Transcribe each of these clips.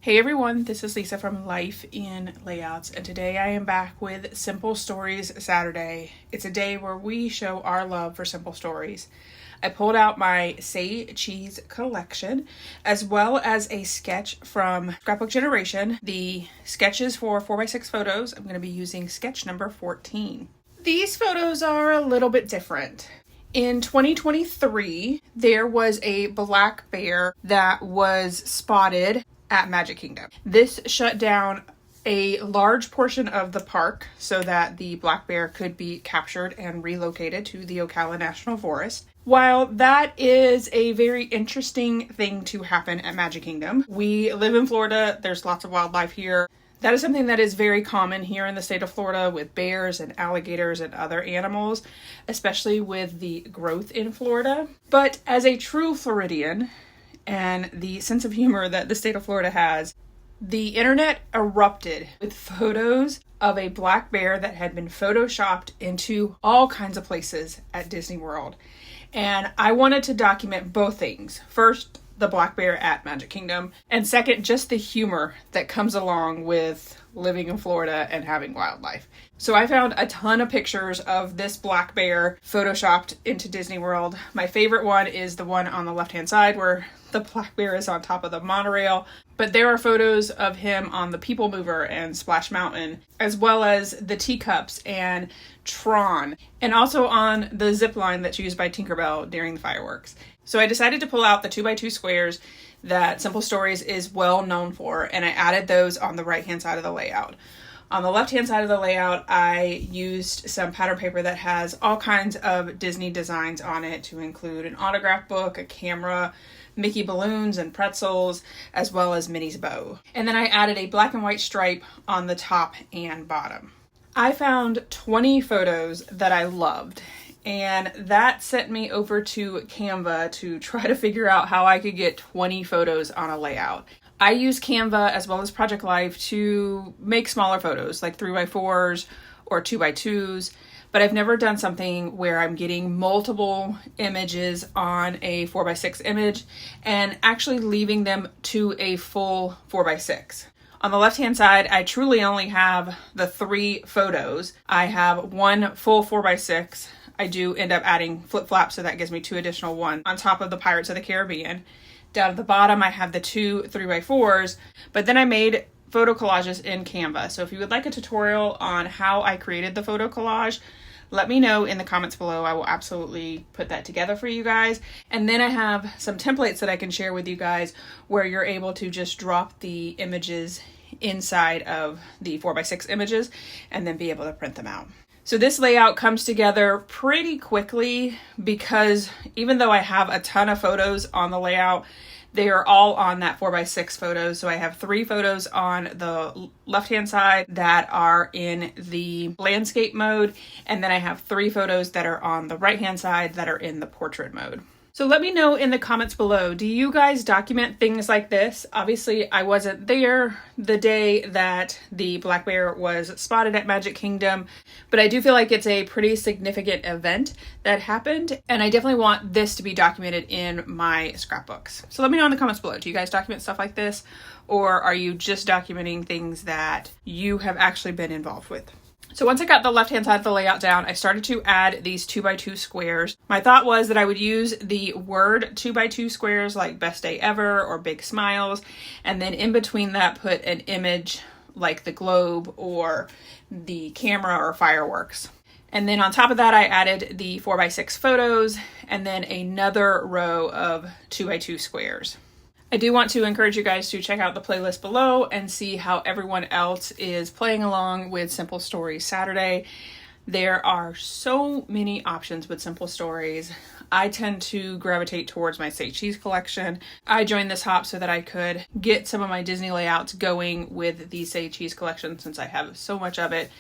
Hey everyone, this is Lisa from Life in Layouts, and today I am back with Simple Stories Saturday. It's a day where we show our love for simple stories. I pulled out my Say Cheese collection, as well as a sketch from Scrapbook Generation. The sketches for 4x6 photos, I'm going to be using sketch number 14. These photos are a little bit different. In 2023, there was a black bear that was spotted at Magic Kingdom. This shut down a large portion of the park so that the black bear could be captured and relocated to the Ocala National Forest. While that is a very interesting thing to happen at Magic Kingdom, we live in Florida, there's lots of wildlife here. That is something that is very common here in the state of Florida with bears and alligators and other animals, especially with the growth in Florida. But as a true Floridian, and the sense of humor that the state of Florida has, the internet erupted with photos of a black bear that had been photoshopped into all kinds of places at Disney World. And I wanted to document both things. First, the black bear at Magic Kingdom, and second, just the humor that comes along with living in Florida and having wildlife. So I found a ton of pictures of this black bear photoshopped into Disney World. My favorite one is the one on the left-hand side where the black bear is on top of the monorail, but there are photos of him on the People Mover and Splash Mountain, as well as the teacups and Tron, and also on the zip line that's used by Tinkerbell during the fireworks. So I decided to pull out the 2x2 squares that Simple Stories is well known for, and I added those on the right-hand side of the layout. On the left-hand side of the layout, I used some pattern paper that has all kinds of Disney designs on it to include an autograph book, a camera, Mickey balloons and pretzels, as well as Minnie's bow. And then I added a black and white stripe on the top and bottom. I found 20 photos that I loved, and that sent me over to Canva to try to figure out how I could get 20 photos on a layout. I use Canva as well as Project Life to make smaller photos like 3x4s or 2x2s, but I've never done something where I'm getting multiple images on a 4x6 image and actually leaving them to a full 4x6. On the left-hand side, I truly only have the 3 photos. I have one full 4x6. I do end up adding flip-flops, so that gives me 2 additional ones on top of the Pirates of the Caribbean. Down at the bottom, I have the 2 3x4s, but then I made photo collages in Canva. So if you would like a tutorial on how I created the photo collage, let me know in the comments below. I will absolutely put that together for you guys. And then I have some templates that I can share with you guys where you're able to just drop the images inside of the 4x6 images and then be able to print them out. So this layout comes together pretty quickly because even though I have a ton of photos on the layout, they are all on that 4x6 photos. So I have 3 photos on the left-hand side that are in the landscape mode, and then I have 3 photos that are on the right-hand side that are in the portrait mode. So let me know in the comments below, do you guys document things like this? Obviously, I wasn't there the day that the black bear was spotted at Magic Kingdom, but I do feel like it's a pretty significant event that happened, and I definitely want this to be documented in my scrapbooks. So let me know in the comments below, do you guys document stuff like this, or are you just documenting things that you have actually been involved with? So once I got the left-hand side of the layout down, I started to add these 2x2 squares. My thought was that I would use the word 2x2 squares like best day ever or big smiles, and then in between that put an image like the globe or the camera or fireworks. And then on top of that, I added the 4x6 photos and then another row of 2x2 squares. I do want to encourage you guys to check out the playlist below and see how everyone else is playing along with Simple Stories Saturday. There are so many options with Simple Stories. I tend to gravitate towards my Say Cheese collection. I joined this hop so that I could get some of my Disney layouts going with the Say Cheese collection since I have so much of it.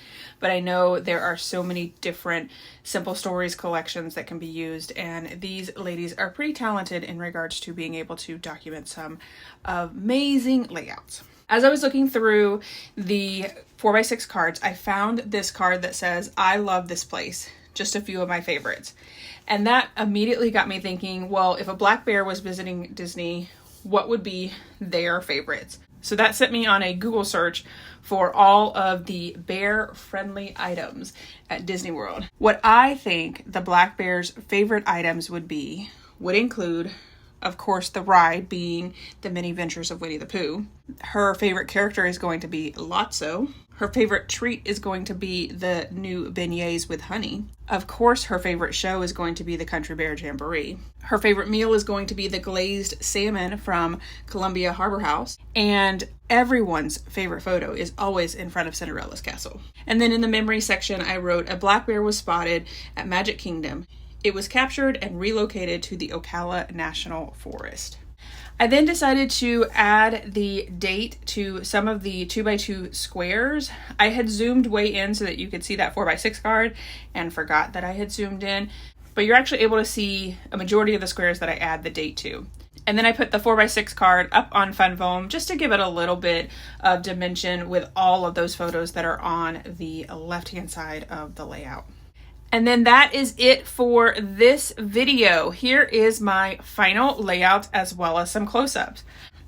But I know there are so many different Simple Stories collections that can be used, and these ladies are pretty talented in regards to being able to document some amazing layouts. As I was looking through the 4x6 cards, I found this card that says, "I love this place, just a few of my favorites." And that immediately got me thinking, well, if a black bear was visiting Disney, what would be their favorites? So that sent me on a Google search for all of the bear-friendly items at Disney World. What I think the Black Bear's favorite items would include, of course, the ride being the Many Adventures of Winnie the Pooh. Her favorite character is going to be Lotso. Her favorite treat is going to be the new beignets with honey. Of course, her favorite show is going to be the Country Bear Jamboree. Her favorite meal is going to be the glazed salmon from Columbia Harbor House. And everyone's favorite photo is always in front of Cinderella's castle. And then in the memory section, I wrote, a black bear was spotted at Magic Kingdom. It was captured and relocated to the Ocala National Forest. I then decided to add the date to some of the 2x2 squares. I had zoomed way in so that you could see that 4x6 card and forgot that I had zoomed in, but you're actually able to see a majority of the squares that I add the date to. And then I put the 4x6 card up on fun foam just to give it a little bit of dimension with all of those photos that are on the left-hand side of the layout. And then that is it for this video. Here is my final layout as well as some close-ups.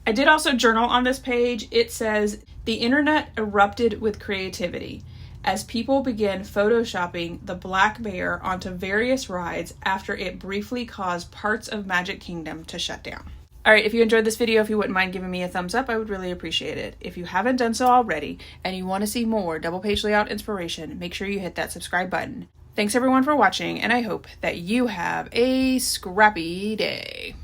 I did also journal on this page. It says, the internet erupted with creativity as people began photoshopping the black bear onto various rides after it briefly caused parts of Magic Kingdom to shut down. All right, if you enjoyed this video, if you wouldn't mind giving me a thumbs up, I would really appreciate it. If you haven't done so already and you want to see more double page layout inspiration, make sure you hit that subscribe button. Thanks everyone for watching, and I hope that you have a scrappy day.